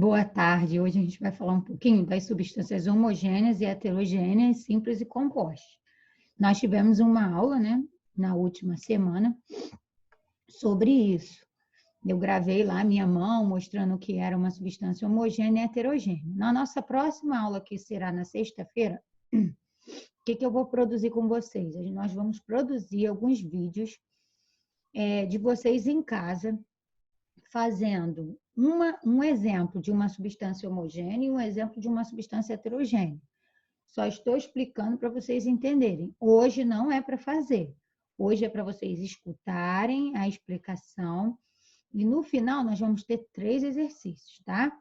Boa tarde. Hoje a gente vai falar um pouquinho das substâncias homogêneas e heterogêneas, simples e compostas. Nós tivemos uma aula, né, na última semana, sobre isso. Eu gravei lá a minha mão mostrando que era uma substância homogênea e heterogênea. Na nossa próxima aula, que será na sexta-feira, o que eu vou produzir com vocês? Nós vamos produzir alguns vídeos de vocês em casa, fazendo um exemplo de uma substância homogênea e um exemplo de uma substância heterogênea. Só estou explicando para vocês entenderem. Hoje não é para fazer. Hoje é para vocês escutarem a explicação e no final nós vamos ter 3 exercícios, tá?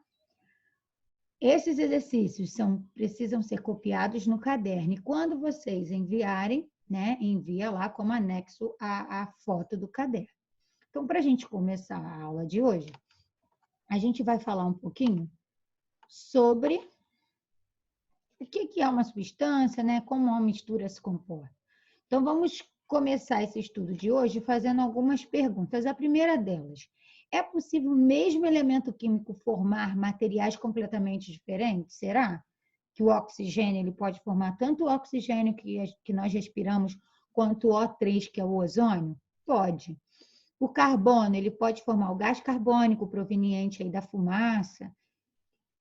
Esses exercícios precisam ser copiados no caderno. E quando vocês enviarem, né, envia lá como anexo a foto do caderno. Então, para a gente começar a aula de hoje, a gente vai falar um pouquinho sobre o que é uma substância, né? Como uma mistura se comporta. Então, vamos começar esse estudo de hoje fazendo algumas perguntas. A primeira delas, é possível o mesmo elemento químico formar materiais completamente diferentes? Será que o oxigênio ele pode formar tanto o oxigênio que nós respiramos, quanto o O3, que é o ozônio? Pode. O carbono, ele pode formar o gás carbônico proveniente aí da fumaça,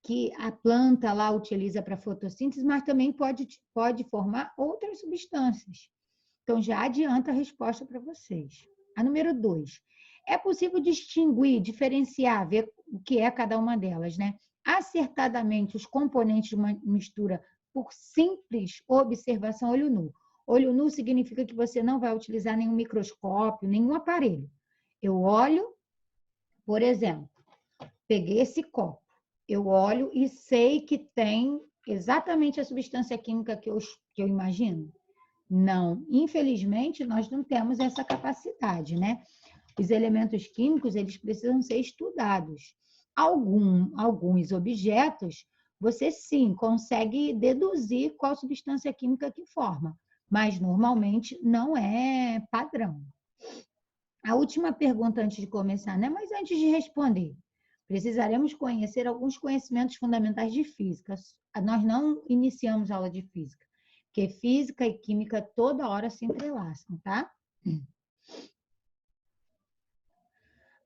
que a planta lá utiliza para fotossíntese, mas também pode formar outras substâncias. Então, já adianta a resposta para vocês. A número 2. É possível distinguir, diferenciar, ver o que é cada uma delas, né? Acertadamente os componentes de uma mistura por simples observação olho nu. Olho nu significa que você não vai utilizar nenhum microscópio, nenhum aparelho. Eu olho, por exemplo, peguei esse copo, eu olho e sei que tem exatamente a substância química que eu imagino? Não, infelizmente nós não temos essa capacidade, né? Os elementos químicos, eles precisam ser estudados. Alguns objetos, você sim consegue deduzir qual substância química que forma, mas normalmente não é padrão. A última pergunta antes de começar, né? Mas antes de responder, precisaremos conhecer alguns conhecimentos fundamentais de física. Nós não iniciamos aula de física, porque física e química toda hora se entrelaçam, tá?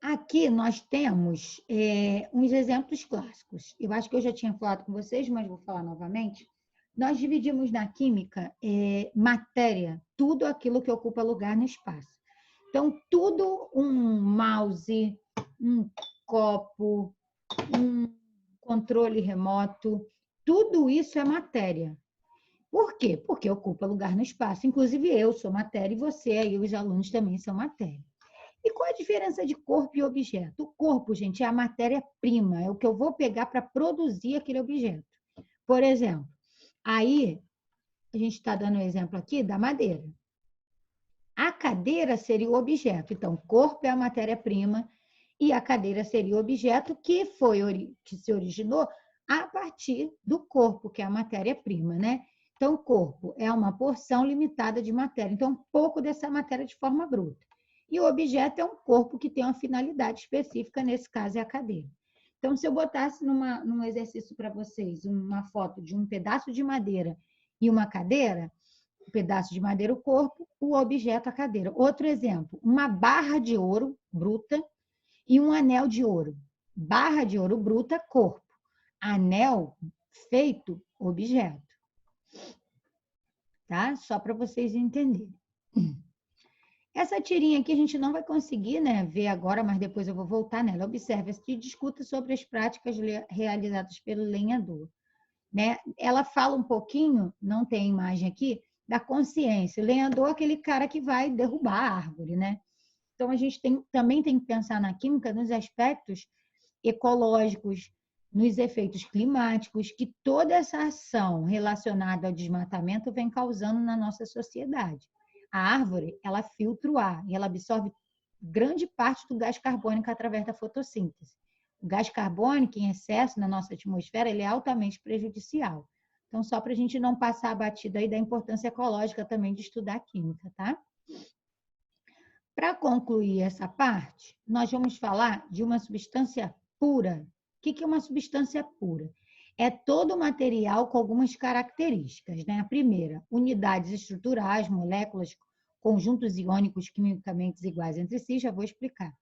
Aqui nós temos uns exemplos clássicos. Eu acho que eu já tinha falado com vocês, mas vou falar novamente. Nós dividimos na química matéria, tudo aquilo que ocupa lugar no espaço. Então, tudo um mouse, um copo, um controle remoto, tudo isso é matéria. Por quê? Porque ocupa lugar no espaço. Inclusive eu sou matéria e você aí, os alunos também são matéria. E qual a diferença de corpo e objeto? O corpo, gente, é a matéria-prima, é o que eu vou pegar para produzir aquele objeto. Por exemplo, aí a gente está dando um exemplo aqui da madeira. A cadeira seria o objeto. Então, o corpo é a matéria-prima e a cadeira seria o objeto que se originou a partir do corpo, que é a matéria-prima, né? Então, o corpo é uma porção limitada de matéria. Então, um pouco dessa matéria de forma bruta. E o objeto é um corpo que tem uma finalidade específica, nesse caso é a cadeira. Então, se eu botasse num exercício para vocês uma foto de um pedaço de madeira e uma cadeira, um pedaço de madeira, o corpo, o objeto, a cadeira. Outro exemplo, uma barra de ouro bruta e um anel de ouro. Barra de ouro bruta, corpo. Anel feito, objeto. Tá? Só para vocês entenderem. Essa tirinha aqui a gente não vai conseguir, né, ver agora, mas depois eu vou voltar nela. Observe, e discuta sobre as práticas realizadas pelo lenhador. Né? Ela fala um pouquinho, não tem imagem aqui, da consciência. O lenhador é aquele cara que vai derrubar a árvore, né? Então, a gente também tem que pensar na química nos aspectos ecológicos, nos efeitos climáticos, que toda essa ação relacionada ao desmatamento vem causando na nossa sociedade. A árvore, ela filtra o ar e ela absorve grande parte do gás carbônico através da fotossíntese. O gás carbônico em excesso na nossa atmosfera, ele é altamente prejudicial. Então, só para a gente não passar batido aí da importância ecológica também de estudar química, tá? Para concluir essa parte, nós vamos falar de uma substância pura. que é uma substância pura? É todo material com algumas características, né? A primeira, unidades estruturais, moléculas, conjuntos iônicos quimicamente iguais entre si, já vou explicar.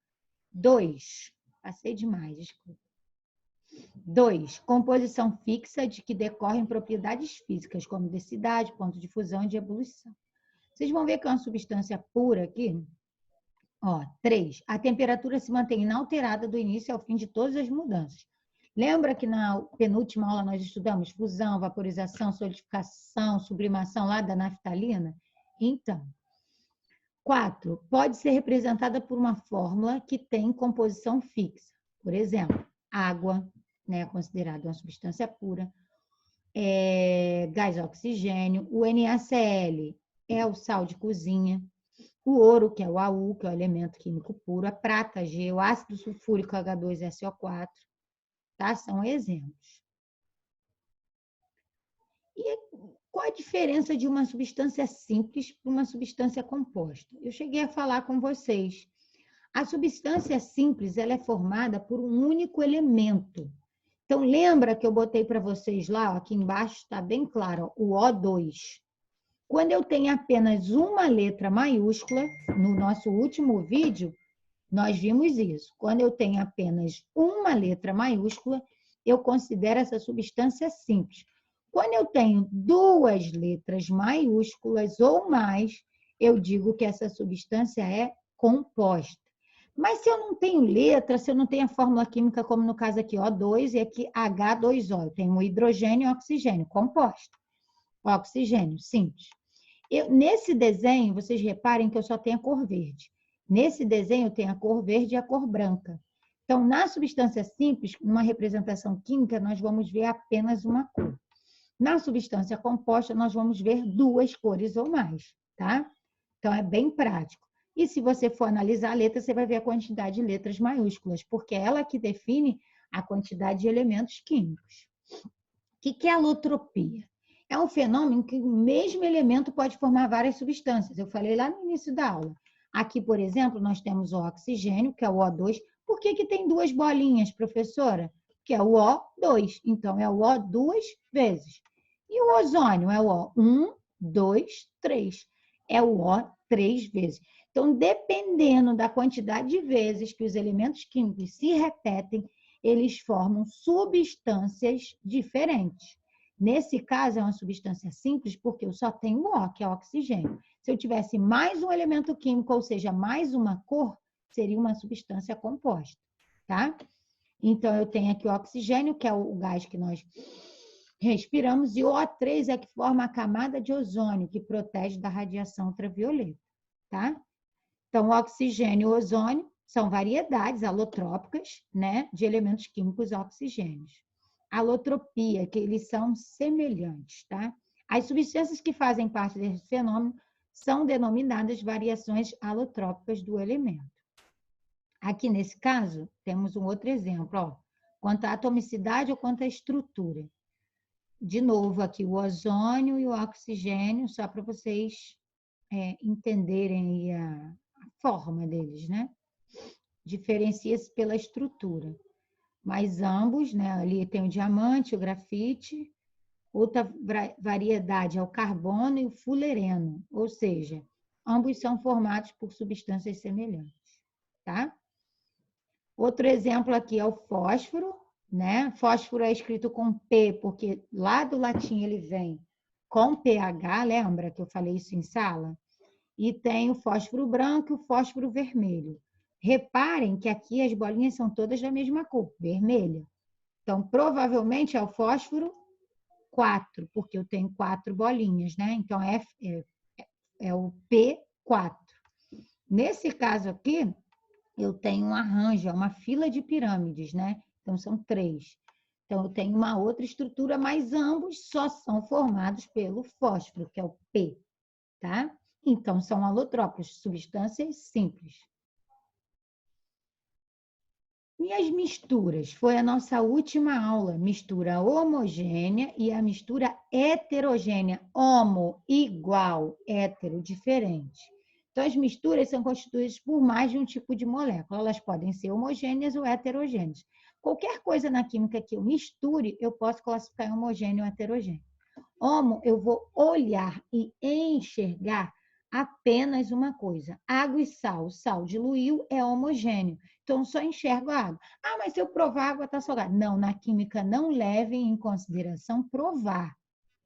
2, passei demais, desculpa. 2, composição fixa de que decorrem propriedades físicas, como densidade, ponto de fusão e de ebulição. Vocês vão ver que é uma substância pura aqui. 3, a temperatura se mantém inalterada do início ao fim de todas as mudanças. Lembra que na penúltima aula nós estudamos fusão, vaporização, solidificação, sublimação lá da naftalina? Então, 4, pode ser representada por uma fórmula que tem composição fixa. Por exemplo, água, né, considerada uma substância pura, gás oxigênio, o NaCl é o sal de cozinha, o ouro, que é o AU, que é o elemento químico puro, a prata, G, o ácido sulfúrico, H2SO4, tá? São exemplos. E qual a diferença de uma substância simples para uma substância composta? Eu cheguei a falar com vocês. A substância simples, ela é formada por um único elemento. Então, lembra que eu botei para vocês lá, ó, aqui embaixo está bem claro, ó, o O2. Quando eu tenho apenas uma letra maiúscula, no nosso último vídeo, nós vimos isso. Quando eu tenho apenas uma letra maiúscula, eu considero essa substância simples. Quando eu tenho duas letras maiúsculas ou mais, eu digo que essa substância é composta. Mas se eu não tenho letra, se eu não tenho a fórmula química, como no caso aqui, O2 e aqui H2O, eu tenho hidrogênio e oxigênio, composta. Oxigênio, simples. Nesse desenho, vocês reparem que eu só tenho a cor verde. Nesse desenho, eu tenho a cor verde e a cor branca. Então, na substância simples, numa representação química, nós vamos ver apenas uma cor. Na substância composta, nós vamos ver duas cores ou mais, tá? Então, é bem prático. E se você for analisar a letra, você vai ver a quantidade de letras maiúsculas, porque é ela que define a quantidade de elementos químicos. O que é alotropia? É um fenômeno em que o mesmo elemento pode formar várias substâncias. Eu falei lá no início da aula. Aqui, por exemplo, nós temos o oxigênio, que é o O2. Por que tem duas bolinhas, professora? Que é o O2. Então, é o O duas vezes. E o ozônio é o O 1, 2, 3. É o O 3 vezes. Então, dependendo da quantidade de vezes que os elementos químicos se repetem, eles formam substâncias diferentes. Nesse caso, é uma substância simples porque eu só tenho o O, que é o oxigênio. Se eu tivesse mais um elemento químico, ou seja, mais uma cor, seria uma substância composta, tá? Então, eu tenho aqui o oxigênio, que é o gás que nós respiramos, e o O3 é que forma a camada de ozônio, que protege da radiação ultravioleta, tá? Então, o oxigênio e o ozônio são variedades alotrópicas, né, de elementos químicos oxigênios. Alotropia, que eles são semelhantes, tá? As substâncias que fazem parte desse fenômeno são denominadas variações alotrópicas do elemento. Aqui, nesse caso, temos um outro exemplo, ó, quanto à atomicidade ou quanto à estrutura. De novo, aqui o ozônio e o oxigênio, só para vocês entenderem aí a forma deles, né? Diferencia-se pela estrutura. Mas ambos, né? Ali tem o diamante, o grafite. Outra variedade é o carbono e o fulereno, ou seja, ambos são formados por substâncias semelhantes, tá? Outro exemplo aqui é o fósforo, né? Fósforo é escrito com P, porque lá do latim ele vem com pH, lembra que eu falei isso em sala? E tem o fósforo branco e o fósforo vermelho. Reparem que aqui as bolinhas são todas da mesma cor, vermelha. Então, provavelmente é o fósforo 4, porque eu tenho 4 bolinhas, né? Então, é o P4. Nesse caso aqui, eu tenho um arranjo, é uma fila de pirâmides, né? Então, são 3. Então, eu tenho uma outra estrutura, mas ambos só são formados pelo fósforo, que é o P, tá? Então, são alotrópicos, substâncias simples. E as misturas? Foi a nossa última aula. Mistura homogênea e a mistura heterogênea. Homo, igual, hétero, diferente. Então, as misturas são constituídas por mais de um tipo de molécula. Elas podem ser homogêneas ou heterogêneas. Qualquer coisa na química que eu misture, eu posso classificar em homogêneo ou heterogêneo. Homo, eu vou olhar e enxergar apenas uma coisa. Água e sal. O sal diluiu, é homogêneo. Então, só enxergo a água. Ah, mas se eu provar, a água está salgada. Não, na química não levem em consideração provar.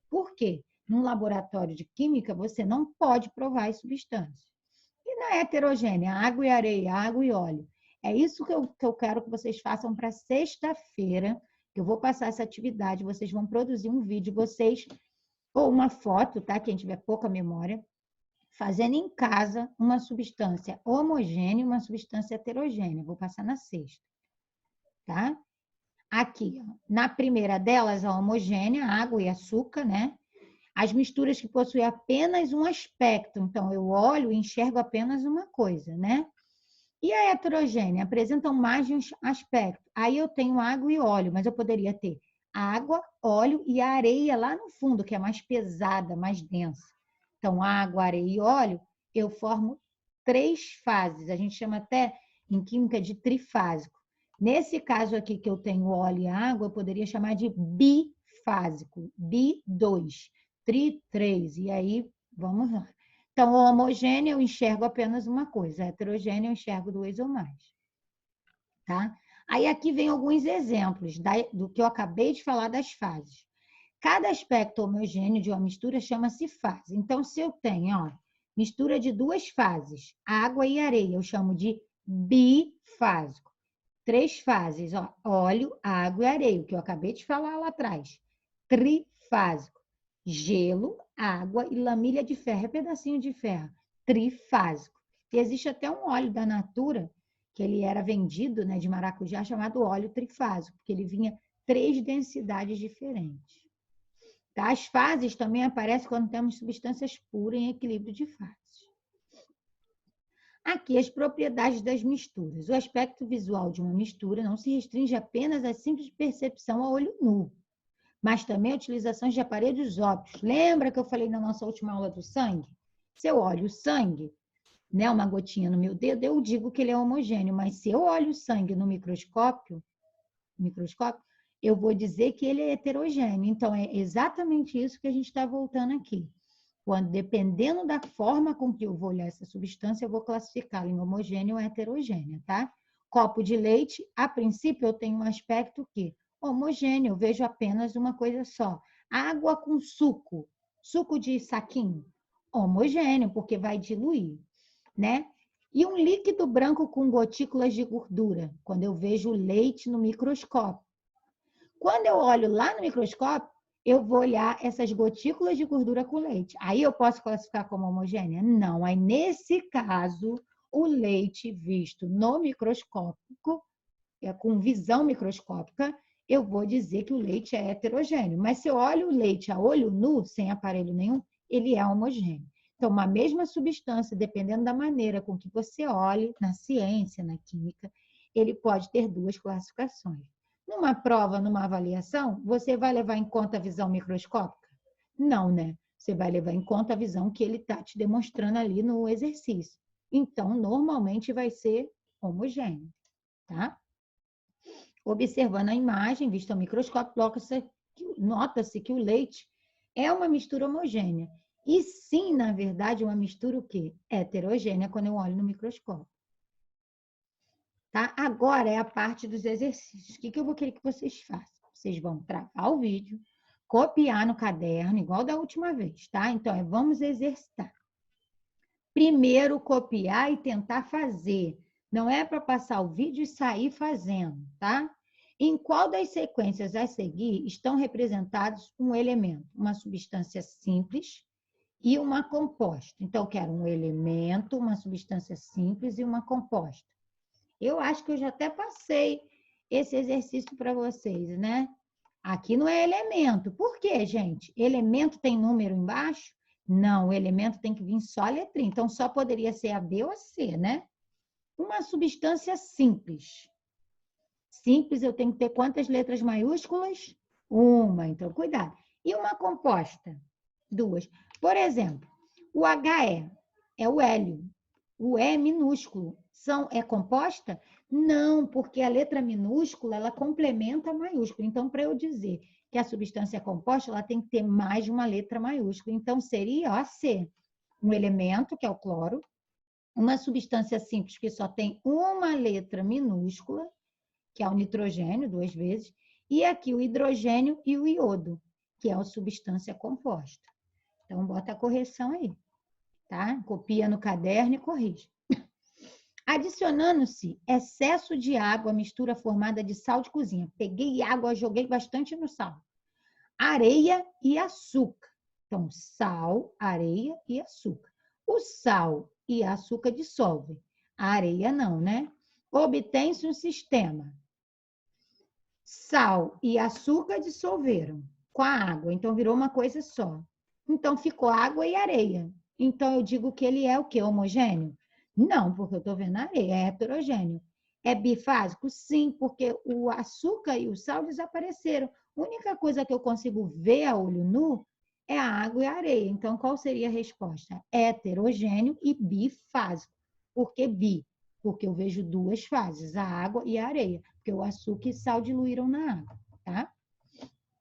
Por quê? Num laboratório de química, você não pode provar as substâncias. E na heterogênea, água e areia, água e óleo. É isso que eu quero que vocês façam para sexta-feira, que eu vou passar essa atividade, vocês vão produzir um vídeo, vocês, ou uma foto, tá? Quem tiver pouca memória, fazendo em casa uma substância homogênea e uma substância heterogênea. Vou passar na sexta, tá? Aqui, ó, na primeira delas, a homogênea, água e açúcar, né? As misturas que possuem apenas um aspecto, então eu olho e enxergo apenas uma coisa, né? E a heterogênea apresentam mais de um aspecto. Aí eu tenho água e óleo, mas eu poderia ter água, óleo e a areia lá no fundo, que é mais pesada, mais densa. Então, água, areia e óleo, eu formo 3 fases. A gente chama até em química de trifásico. Nesse caso aqui que eu tenho óleo e água, eu poderia chamar de bifásico, bi2. Tri 3, e aí vamos lá. Então, o homogêneo eu enxergo apenas uma coisa, a heterogêneo eu enxergo 2 ou mais. Tá? Aí aqui vem alguns exemplos do que eu acabei de falar das fases. Cada aspecto homogêneo de uma mistura chama-se fase. Então, se eu tenho, ó, mistura de 2 fases, água e areia, eu chamo de bifásico. 3 fases, ó, óleo, água e areia, o que eu acabei de falar lá atrás. Trifásico. Gelo, água e lamilha de ferro, é pedacinho de ferro, trifásico. E existe até um óleo da Natura, que ele era vendido, né, de maracujá, chamado óleo trifásico, porque ele vinha 3 densidades diferentes. Tá? As fases também aparecem quando temos substâncias puras em equilíbrio de fases. Aqui, as propriedades das misturas. O aspecto visual de uma mistura não se restringe apenas à simples percepção a olho nu, mas também a utilização de aparelhos ópticos. Lembra que eu falei na nossa última aula do sangue? Se eu olho o sangue, né, uma gotinha no meu dedo, eu digo que ele é homogêneo, mas se eu olho o sangue no microscópio, eu vou dizer que ele é heterogêneo. Então, é exatamente isso que a gente está voltando aqui. Quando, dependendo da forma com que eu vou olhar essa substância, eu vou classificá-la em homogênea ou heterogênea, tá? Copo de leite, a princípio, eu tenho um aspecto que homogêneo, eu vejo apenas uma coisa só. Água com suco, suco de saquinho, homogêneo, porque vai diluir, né? E um líquido branco com gotículas de gordura, quando eu vejo o leite no microscópio. Quando eu olho lá no microscópio, eu vou olhar essas gotículas de gordura com leite. Aí eu posso classificar como homogênea? Não. Aí, nesse caso, o leite visto no microscópico, com visão microscópica, eu vou dizer que o leite é heterogêneo. Mas se eu olho o leite a olho nu, sem aparelho nenhum, ele é homogêneo. Então, uma mesma substância, dependendo da maneira com que você olhe, na ciência, na química, ele pode ter 2 classificações. Numa prova, numa avaliação, você vai levar em conta a visão microscópica? Não, né? Você vai levar em conta a visão que ele está te demonstrando ali no exercício. Então, normalmente vai ser homogêneo, tá? Observando a imagem vista ao microscópio, nota-se que o leite é uma mistura homogênea. E sim, na verdade, uma mistura o quê? Heterogênea quando eu olho no microscópio. Tá? Agora é a parte dos exercícios. O que eu vou querer que vocês façam? Vocês vão travar o vídeo, copiar no caderno, igual da última vez, tá? Então, vamos exercitar. Primeiro, copiar e tentar fazer. Não é para passar o vídeo e sair fazendo, tá? Em qual das sequências a seguir estão representados um elemento, uma substância simples e uma composta? Então, eu quero um elemento, uma substância simples e uma composta. Eu acho que eu já até passei esse exercício para vocês, né? Aqui não é elemento. Por quê, gente? Elemento tem número embaixo? Não, o elemento tem que vir só a letrinha. Então, só poderia ser a B ou a C, né? Uma substância simples. Simples, eu tenho que ter quantas letras maiúsculas? Uma, então cuidado. E uma composta? 2. Por exemplo, o HE é o hélio. O E minúsculo. É composta? Não, porque a letra minúscula, ela complementa a maiúscula. Então, para eu dizer que a substância é composta, ela tem que ter mais de uma letra maiúscula. Então, seria AC, um elemento, que é o cloro, uma substância simples que só tem uma letra minúscula, que é o nitrogênio, 2 vezes, e aqui o hidrogênio e o iodo, que é a substância composta. Então, bota a correção aí, tá? Copia no caderno e corrige. Adicionando-se excesso de água, mistura formada de sal de cozinha. Peguei água, joguei bastante no sal. Areia e açúcar. Então, sal, areia e açúcar. O sal e açúcar dissolvem. A areia não, né? Obtém-se um sistema. Sal e açúcar dissolveram com a água, então virou uma coisa só. Então ficou água e areia. Então eu digo que ele é o quê? Homogêneo? Não, porque eu estou vendo areia, é heterogêneo. É bifásico? Sim, porque o açúcar e o sal desapareceram. A única coisa que eu consigo ver a olho nu é a água e a areia. Então, qual seria a resposta? Heterogêneo e bifásico. Por que bi? Porque eu vejo duas fases, a água e a areia, porque o açúcar e sal diluíram na água.